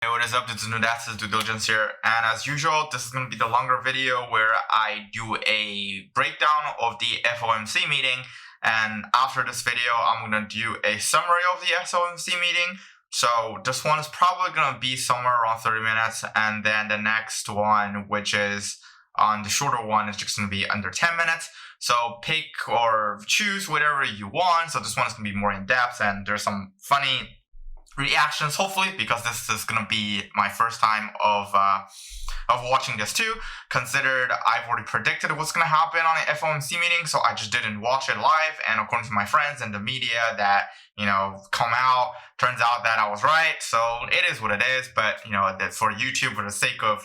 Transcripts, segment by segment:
Hey, what is up? This is Dudediligence here, and as usual, this is going to be the longer video where I do a breakdown of the FOMC meeting, and after this video, I'm going to do a summary of the FOMC meeting. So this one is probably going to be somewhere around 30 minutes, and then the next one, which is on the shorter one, is just going to be under 10 minutes. So pick or choose whatever you want. So this one is going to be more in depth, and there's some funny reactions, hopefully, because this is going to be my first time of watching this too. Considered I've already predicted what's going to happen on the FOMC meeting, so I just didn't watch it live. And according to my friends and the media that come out, turns out that I was right. So it is what it is. But that for YouTube, for the sake of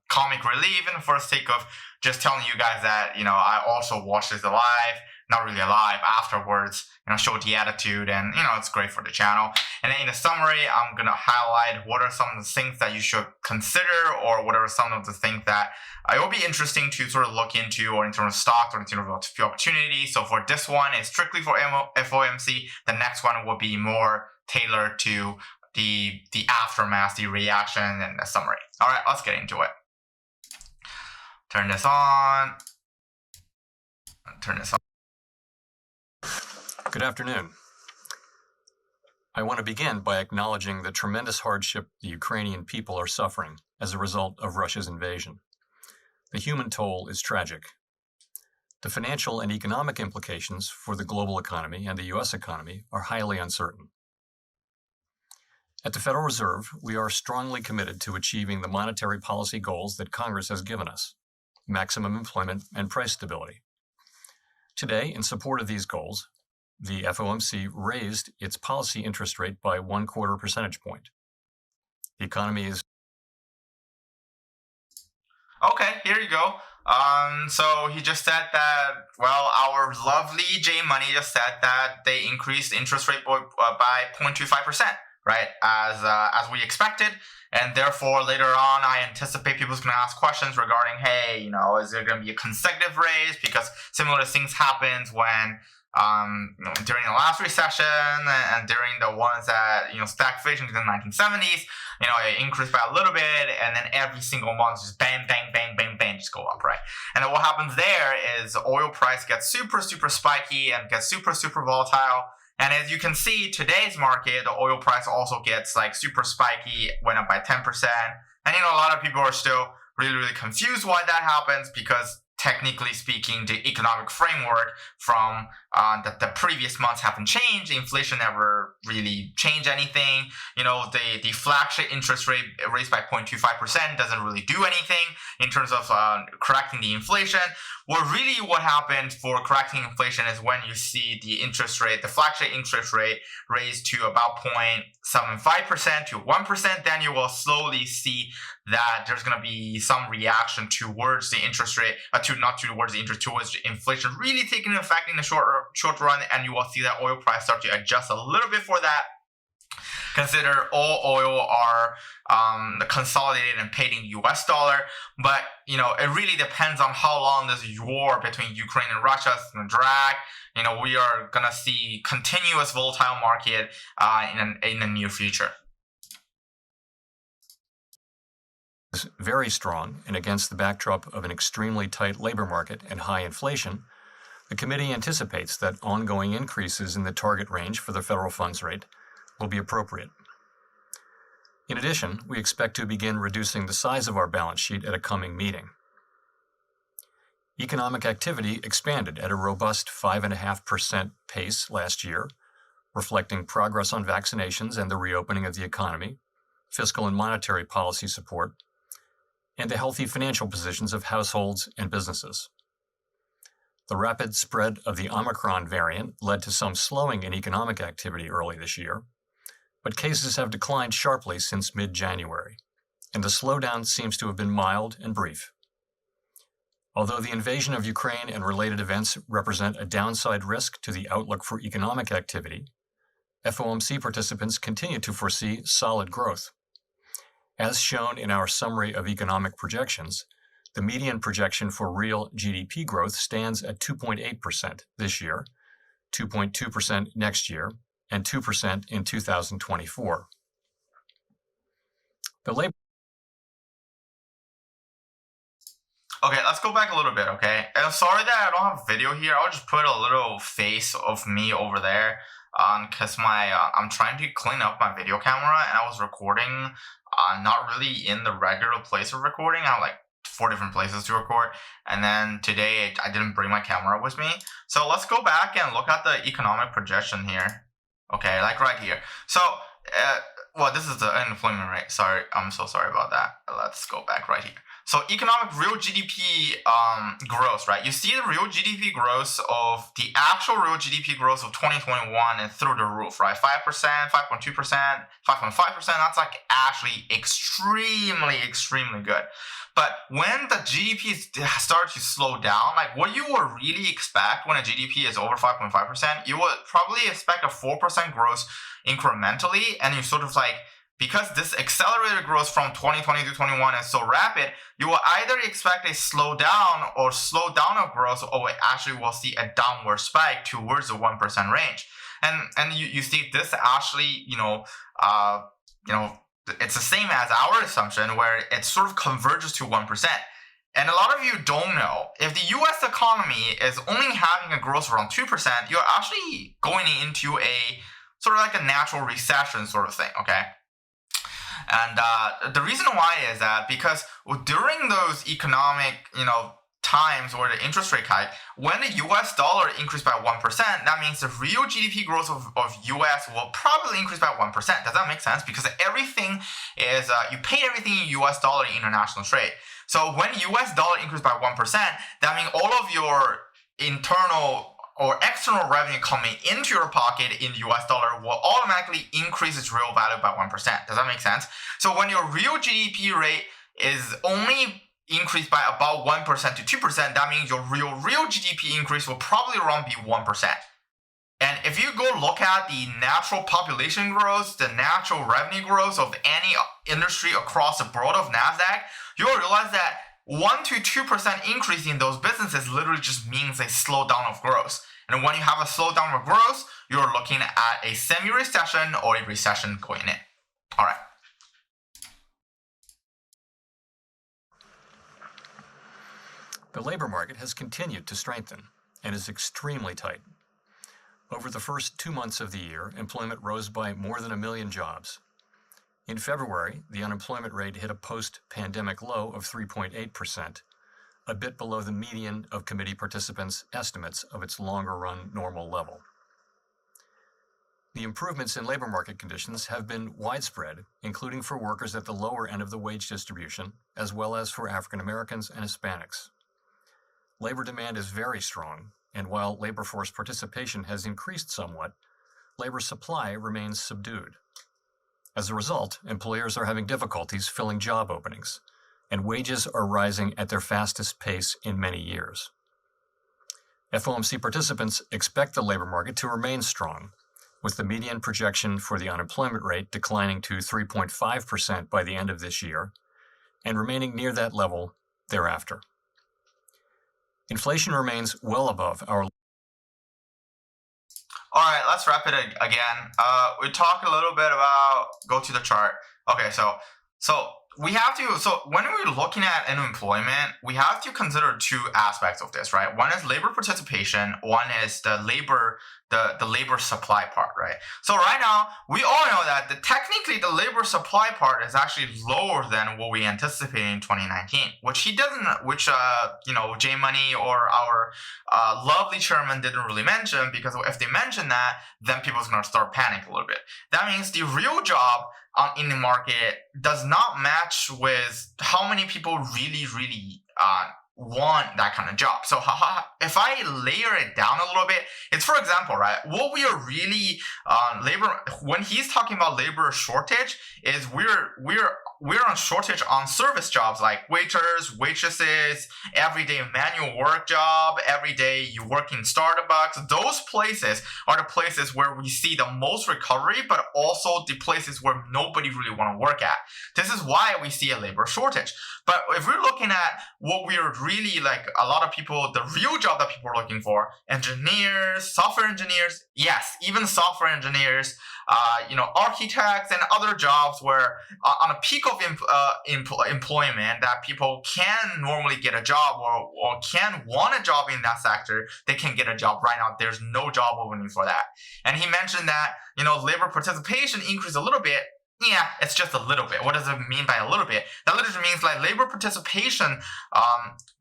comic relief, and for the sake of just telling you guys that I also watched this live. Not really alive afterwards, show the attitude, and it's great for the channel. And then in the summary, I'm gonna highlight what are some of the things that you should consider, or what are some of the things that it will be interesting to sort of look into, or in terms of stocks, or in terms of opportunity. So for this one, it's strictly for FOMC. The next one will be more tailored to the aftermath, the reaction, and the summary. All right, let's get into it. Turn this on. Turn this on. Good afternoon. I want to begin by acknowledging the tremendous hardship the Ukrainian people are suffering as a result of Russia's invasion. The human toll is tragic. The financial and economic implications for the global economy and the U.S. economy are highly uncertain. At the Federal Reserve, we are strongly committed to achieving the monetary policy goals that Congress has given us: maximum employment and price stability. Today, in support of these goals, the FOMC raised its policy interest rate by 1/4 percentage point. The economy is... Okay, here you go. So he just said that, well, our lovely J Money just said that they increased interest rate by 0.25%, right? As we expected. And therefore, later on, I anticipate people's going to ask questions regarding, hey, is there going to be a consecutive raise? Because similar things happened when during the last recession and during the ones that stagflation in the 1970s, it increased by a little bit, and then every single month just bang, bang, bang, bang, bang, just go up, right? And then what happens there is oil price gets super, super spiky and gets super, super volatile. And as you can see, today's market, the oil price also gets like super spiky, went up by 10%. And a lot of people are still really, really confused why that happens, because technically speaking, the economic framework from the previous months haven't changed. Inflation never really changed anything. The flagship interest rate raised by 0.25% doesn't really do anything in terms of correcting the inflation. What happened for correcting inflation is when you see the interest rate, the flagship interest rate raised to about 0.75% to 1%, then you will slowly see that there's going to be some reaction towards the interest rate, towards the inflation really taking effect in the short run, and you will see that oil price start to adjust a little bit for that. Consider all oil are consolidated and paid in US dollar, but it really depends on how long this war between Ukraine and Russia is going to drag. We are going to see continuous volatile market in the near future. Is very strong, and against the backdrop of an extremely tight labor market and high inflation, the committee anticipates that ongoing increases in the target range for the federal funds rate will be appropriate. In addition, we expect to begin reducing the size of our balance sheet at a coming meeting. Economic activity expanded at a robust 5.5% pace last year, reflecting progress on vaccinations and the reopening of the economy, fiscal and monetary policy support, and the healthy financial positions of households and businesses. The rapid spread of the Omicron variant led to some slowing in economic activity early this year, but cases have declined sharply since mid-January, and the slowdown seems to have been mild and brief. Although the invasion of Ukraine and related events represent a downside risk to the outlook for economic activity, FOMC participants continue to foresee solid growth. As shown in our summary of economic projections, the median projection for real GDP growth stands at 2.8% this year, 2.2% next year, and 2% in 2024. The labor Okay, let's go back a little bit, okay? And I'm sorry that I don't have video here. I'll just put a little face of me over there because I'm trying to clean up my video camera and I was recording not really in the regular place of recording. I have like 4 different places to record. And then today I didn't bring my camera with me. So let's go back and look at the economic projection here. Okay, like right here. So, well, this is the unemployment rate. Sorry, I'm so sorry about that. Let's go back right here. So economic real GDP growth, right? You see the real GDP growth of the actual real GDP growth of 2021 and through the roof, right? 5%, 5.2%, 5.5%. That's like actually extremely good. But when the GDP starts to slow down, like what you would really expect when a GDP is over 5.5%, you would probably expect a 4% growth incrementally, and you sort of like, because this accelerated growth from 2020 to 21 is so rapid, you will either expect a slowdown or slow down of growth, or actually will see a downward spike towards the 1% range. And you see this actually, it's the same as our assumption where it sort of converges to 1%. And a lot of you don't know, if the US economy is only having a growth around 2%, you're actually going into a sort of like a natural recession sort of thing, okay? And the reason why is that because during those economic, times where the interest rate hike, when the US dollar increased by 1%, that means the real GDP growth of US will probably increase by 1%. Does that make sense? Because everything is, you pay everything in US dollar in international trade. So when US dollar increased by 1%, that means all of your internal or external revenue coming into your pocket in US dollar will automatically increase its real value by 1%. Does that make sense? So when your real GDP rate is only increased by about 1% to 2%, that means your real GDP increase will probably around be 1%. And if you go look at the natural population growth, the natural revenue growth of any industry across the board of NASDAQ, you'll realize that 1 to 2% increase in those businesses literally just means a slowdown of growth. And when you have a slowdown of growth, you're looking at a semi-recession or a recession going in. All right. The labor market has continued to strengthen and is extremely tight. Over the first 2 months of the year, employment rose by more than 1 million jobs. In February, the unemployment rate hit a post-pandemic low of 3.8%, a bit below the median of committee participants' estimates of its longer-run normal level. The improvements in labor market conditions have been widespread, including for workers at the lower end of the wage distribution, as well as for African Americans and Hispanics. Labor demand is very strong, and while labor force participation has increased somewhat, labor supply remains subdued. As a result, employers are having difficulties filling job openings, and wages are rising at their fastest pace in many years. FOMC participants expect the labor market to remain strong, with the median projection for the unemployment rate declining to 3.5% by the end of this year, and remaining near that level thereafter. Inflation remains well above our... All right, let's wrap it again. We talk a little bit about, go to the chart. Okay, so we have to, so when we're looking at unemployment, we have to consider 2 aspects of this, right? One is labor participation, one is the labor supply part, right? So right now, we all know that technically the labor supply part is actually lower than what we anticipated in 2019, which J Money or our lovely chairman didn't really mention, because if they mention that, then people's gonna start panic a little bit. That means the real job in the market does not match with how many people really want that kind of job. So if I layer it down a little bit, it's, for example, right, what we are really when he's talking about labor shortage is we're on shortage on service jobs like waiters, waitresses, everyday manual work job, every day you work in Starbucks. Those places are the places where we see the most recovery, but also the places where nobody really want to work at. This is why we see a labor shortage. But if we're looking at what we're really, like, a lot of people, the real job that people are looking for, engineers, software engineers, yes, even software engineers, architects and other jobs where on a peak of employment that people can normally get a job or can want a job in that sector, they can get a job. Right now, there's no job opening for that. And he mentioned that, labor participation increased a little bit. Yeah, it's just a little bit. What does it mean by a little bit? That literally means like labor participation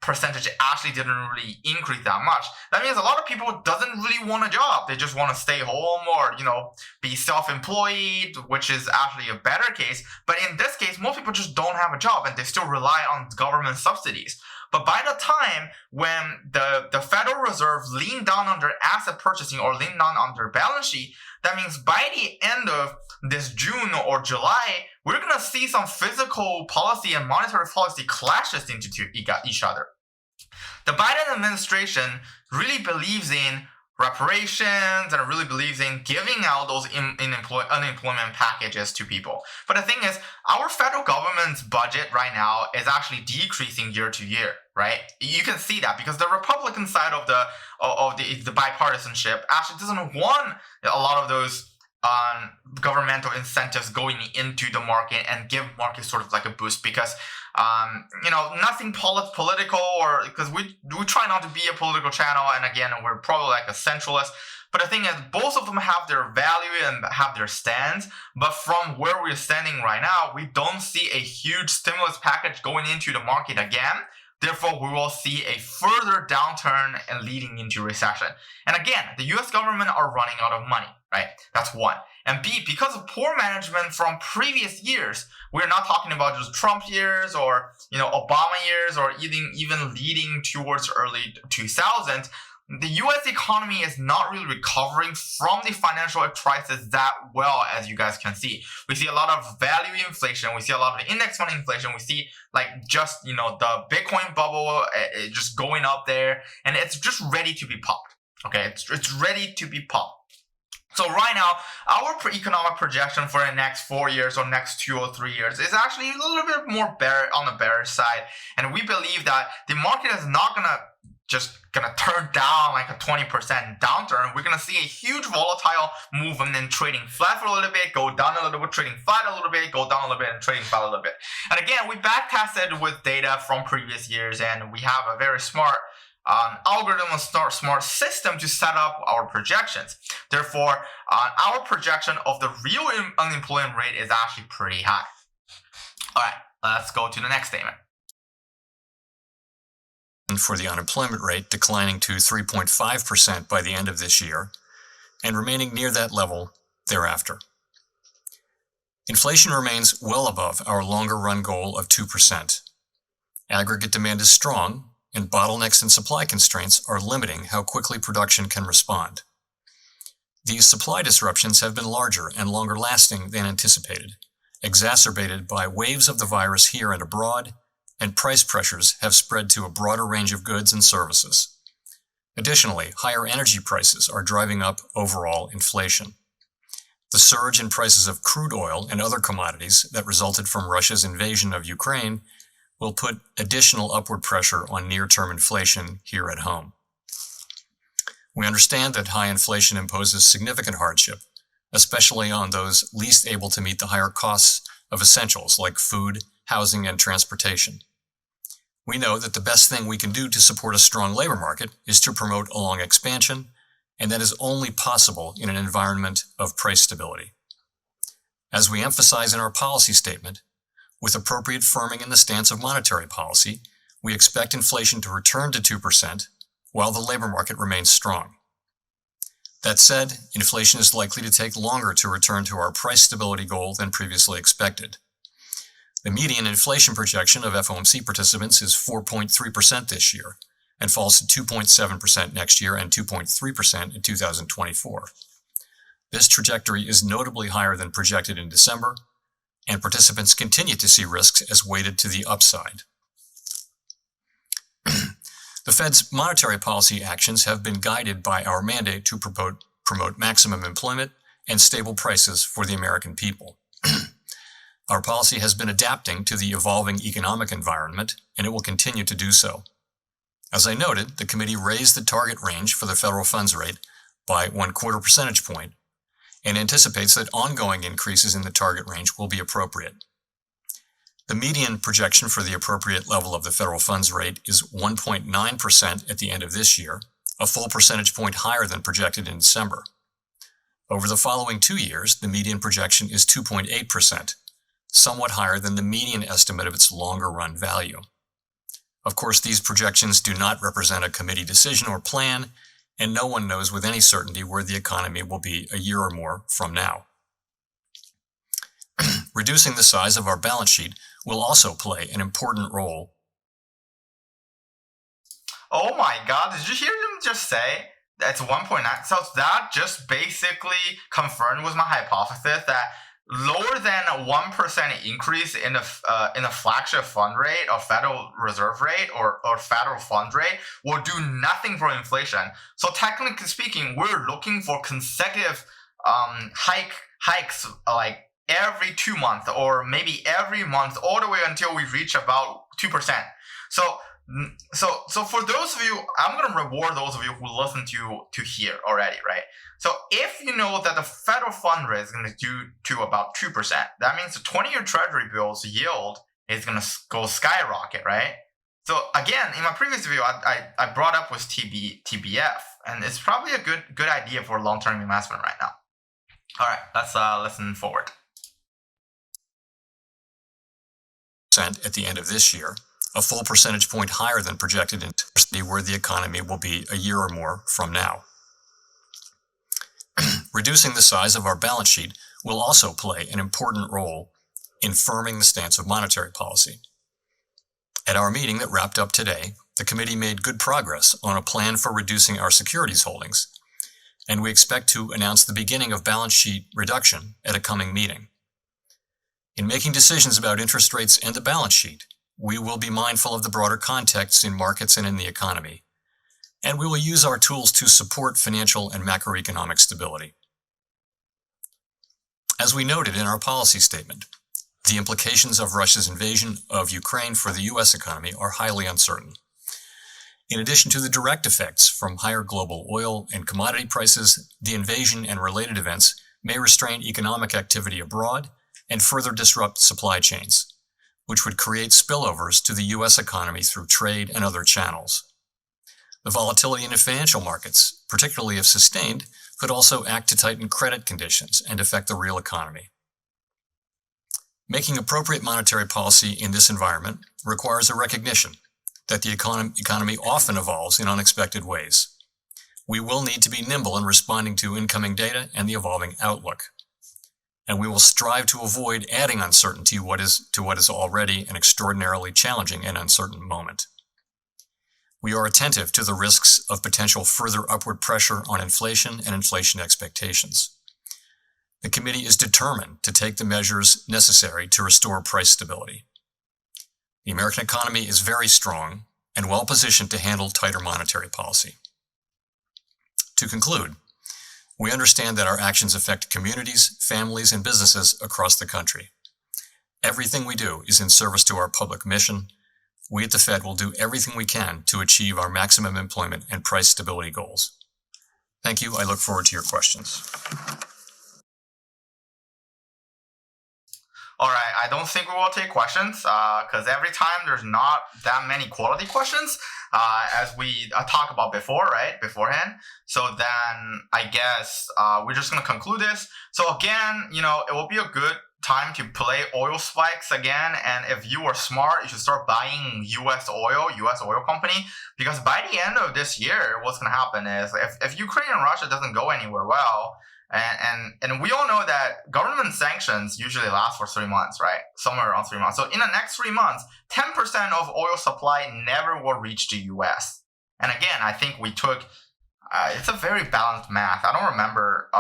percentage actually didn't really increase that much. That means a lot of people doesn't really want a job. They just want to stay home or, be self-employed, which is actually a better case. But in this case, most people just don't have a job and they still rely on government subsidies. But by the time when the Federal Reserve leaned down on their asset purchasing or leaned down on their balance sheet, that means by the end of this June or July, we're going to see some fiscal policy and monetary policy clashes into each other. The Biden administration really believes in reparations and really believes in giving out those unemployment packages to people. But the thing is, our federal government's budget right now is actually decreasing year to year, right? You can see that because the Republican side of the bipartisanship actually doesn't want a lot of those governmental incentives going into the market and give market sort of like a boost because nothing political, or because we try not to be a political channel, and again, we're probably like a centralist. But the thing is, both of them have their value and have their stands. But from where we're standing right now, we don't see a huge stimulus package going into the market again. Therefore, we will see a further downturn and leading into recession. And again, the US government are running out of money, right? That's one. And B, because of poor management from previous years, we're not talking about just Trump years or, Obama years or even leading towards early 2000s. The US economy is not really recovering from the financial crisis that well, as you guys can see. We see a lot of value inflation. We see a lot of index fund inflation. We see the Bitcoin bubble just going up there, and it's just ready to be popped. Okay, it's ready to be popped. So right now, our economic projection for the next 4 years or next 2 or 3 years is actually a little bit more on the bearish side. And we believe that the market is not gonna turn down like a 20% downturn. We're gonna see a huge volatile movement in trading flat for a little bit, go down a little bit, trading flat a little bit, go down a little bit, and trading flat a little bit. And again, we backtested with data from previous years, and we have a very smart algorithm and smart system to set up our projections. Therefore, our projection of the real unemployment rate is actually pretty high. All right, let's go to the next statement. For the unemployment rate declining to 3.5% by the end of this year and remaining near that level thereafter. Inflation remains well above our longer run goal of 2%. Aggregate demand is strong, and bottlenecks and supply constraints are limiting how quickly production can respond. These supply disruptions have been larger and longer lasting than anticipated, exacerbated by waves of the virus here and abroad, and price pressures have spread to a broader range of goods and services. Additionally, higher energy prices are driving up overall inflation. The surge in prices of crude oil and other commodities that resulted from Russia's invasion of Ukraine will put additional upward pressure on near-term inflation here at home. We understand that high inflation imposes significant hardship, especially on those least able to meet the higher costs of essentials like food, housing, and transportation. We know that the best thing we can do to support a strong labor market is to promote a long expansion, and that is only possible in an environment of price stability. As we emphasize in our policy statement, with appropriate firming in the stance of monetary policy, we expect inflation to return to 2% while the labor market remains strong. That said, inflation is likely to take longer to return to our price stability goal than previously expected. The median inflation projection of FOMC participants is 4.3% this year and falls to 2.7% next year and 2.3% in 2024. This trajectory is notably higher than projected in December, and participants continue to see risks as weighted to the upside. The Fed's monetary policy actions have been guided by our mandate to promote maximum employment and stable prices for the American people. Our policy has been adapting to the evolving economic environment, and it will continue to do so. As I noted, the committee raised the target range for the federal funds rate by 1/4 percentage point and anticipates that ongoing increases in the target range will be appropriate. The median projection for the appropriate level of the federal funds rate is 1.9% at the end of this year, a full percentage point higher than projected in December. Over the following 2 years, the median projection is 2.8%, somewhat higher than the median estimate of its longer-run value. Of course, these projections do not represent a committee decision or plan, and no one knows with any certainty where the economy will be a year or more from now. Reducing the size of our balance sheet will also play an important role. Oh my God, did you hear them just say that's 1.9? So that just basically confirmed with my hypothesis that lower than a 1% increase in the flagship fund rate or Federal Reserve rate or federal fund rate will do nothing for inflation. So technically speaking, we're looking for consecutive hikes like every 2 months or maybe every month all the way until we reach about 2%. So for those of you, I'm going to reward those of you who listen to here already, right? So if you know that the federal fund rate is going to do to about 2%, that means the 20-year treasury bills yield is going to go skyrocket, right? So again, in my previous video, I brought up with TBF, and it's probably a good idea for long-term investment right now. All right, let's listen forward. At the end of this year, a full percentage point higher than projected in where the economy will be a year or more from now. Reducing the size of our balance sheet will also play an important role in firming the stance of monetary policy. At our meeting that wrapped up today, the committee made good progress on a plan for reducing our securities holdings, and we expect to announce the beginning of balance sheet reduction at a coming meeting. In making decisions about interest rates and the balance sheet, we will be mindful of the broader context in markets and in the economy, and we will use our tools to support financial and macroeconomic stability. As we noted in our policy statement, the implications of Russia's invasion of Ukraine for the U.S. economy are highly uncertain. In addition to the direct effects from higher global oil and commodity prices, the invasion and related events may restrain economic activity abroad and further disrupt supply chains, which would create spillovers to the U.S. economy through trade and other channels. The volatility in the financial markets, particularly if sustained, could also act to tighten credit conditions and affect the real economy. Making appropriate monetary policy in this environment requires a recognition that the economy often evolves in unexpected ways. We will need to be nimble in responding to incoming data and the evolving outlook, and we will strive to avoid adding uncertainty to what is already an extraordinarily challenging and uncertain moment. We are attentive to the risks of potential further upward pressure on inflation and inflation expectations. The committee is determined to take the measures necessary to restore price stability. The American economy is very strong and well positioned to handle tighter monetary policy. To conclude, we understand that our actions affect communities, families, and businesses across the country. Everything we do is in service to our public mission. We at the Fed will do everything we can to achieve our maximum employment and price stability goals. Thank you. I look forward to your questions. All right, I don't think we will take questions because every time there's not that many quality questions as we talked about beforehand. So then I guess we're just going to conclude this. So again, it will be a good time to play oil spikes again. And if you are smart, you should start buying US oil company, because by the end of this year, what's going to happen is if Ukraine and Russia doesn't go anywhere well, and we all know that government sanctions usually last for 3 months, right? Somewhere around 3 months. So in the next 3 months, 10% of oil supply never will reach the US. And again, I think we took, it's a very balanced math. I don't remember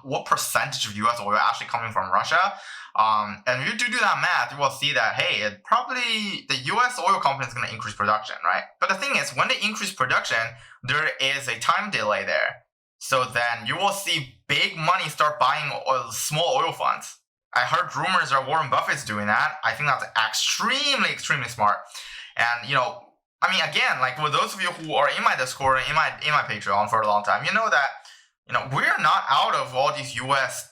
what percentage of US oil actually coming from Russia. And if you do that math, you will see that, hey, probably the US oil company is going to increase production, right? But the thing is, when they increase production, there is a time delay there. So then you will see big money start buying small oil funds. I heard rumors that Warren Buffett's doing that. I think that's extremely, extremely smart. And, again, like with those of you who are in my Discord and in my Patreon for a long time, you know that, we're not out of all these US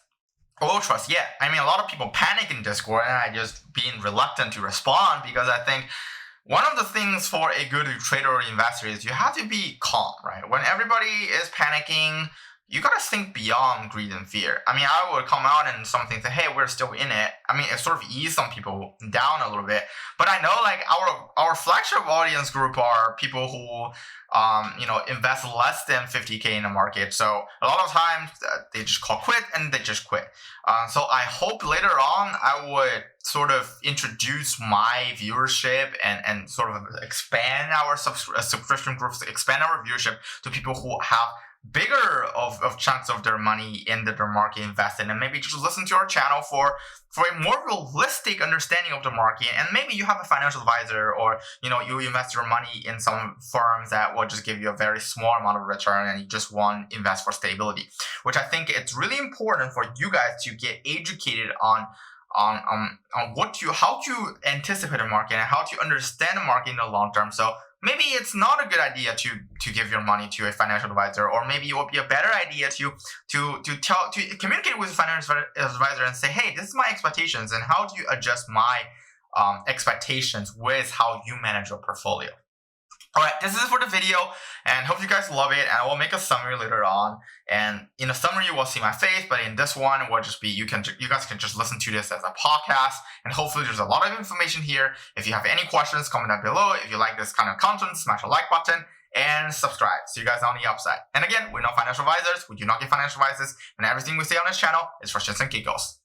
Oil trust, yeah. I mean, a lot of people panic in Discord, and I just being reluctant to respond because I think one of the things for a good trader or investor is you have to be calm, right? When everybody is panicking, you gotta think beyond greed and fear. I mean, I would come out and something say, "Hey, we're still in it." I mean, it sort of eased some people down a little bit. But I know, like our flagship audience group are people who, invest less than 50K in the market. So a lot of times they just call quit and they just quit. So I hope later on I would sort of introduce my viewership and sort of expand our subscription groups, expand our viewership to people who have bigger of chunks of their money in their market invested, and maybe just listen to our channel for a more realistic understanding of the market. And maybe you have a financial advisor, or you invest your money in some firms that will just give you a very small amount of return, and you just want to invest for stability, which I think it's really important for you guys to get educated on how to anticipate the market and how to understand the market in the long term. So maybe it's not a good idea to give your money to a financial advisor, or maybe it would be a better idea to communicate with a financial advisor and say, "Hey, this is my expectations, and how do you adjust my expectations with how you manage your portfolio?" All right, this is it for the video, and hope you guys love it. And I will make a summary later on. And in the summary, you will see my face, but in this one, it will just be you guys can just listen to this as a podcast. And hopefully, there's a lot of information here. If you have any questions, comment down below. If you like this kind of content, smash the like button and subscribe. See you guys on the upside. And again, we're not financial advisors. We do not give financial advice, and everything we say on this channel is for shits and giggles.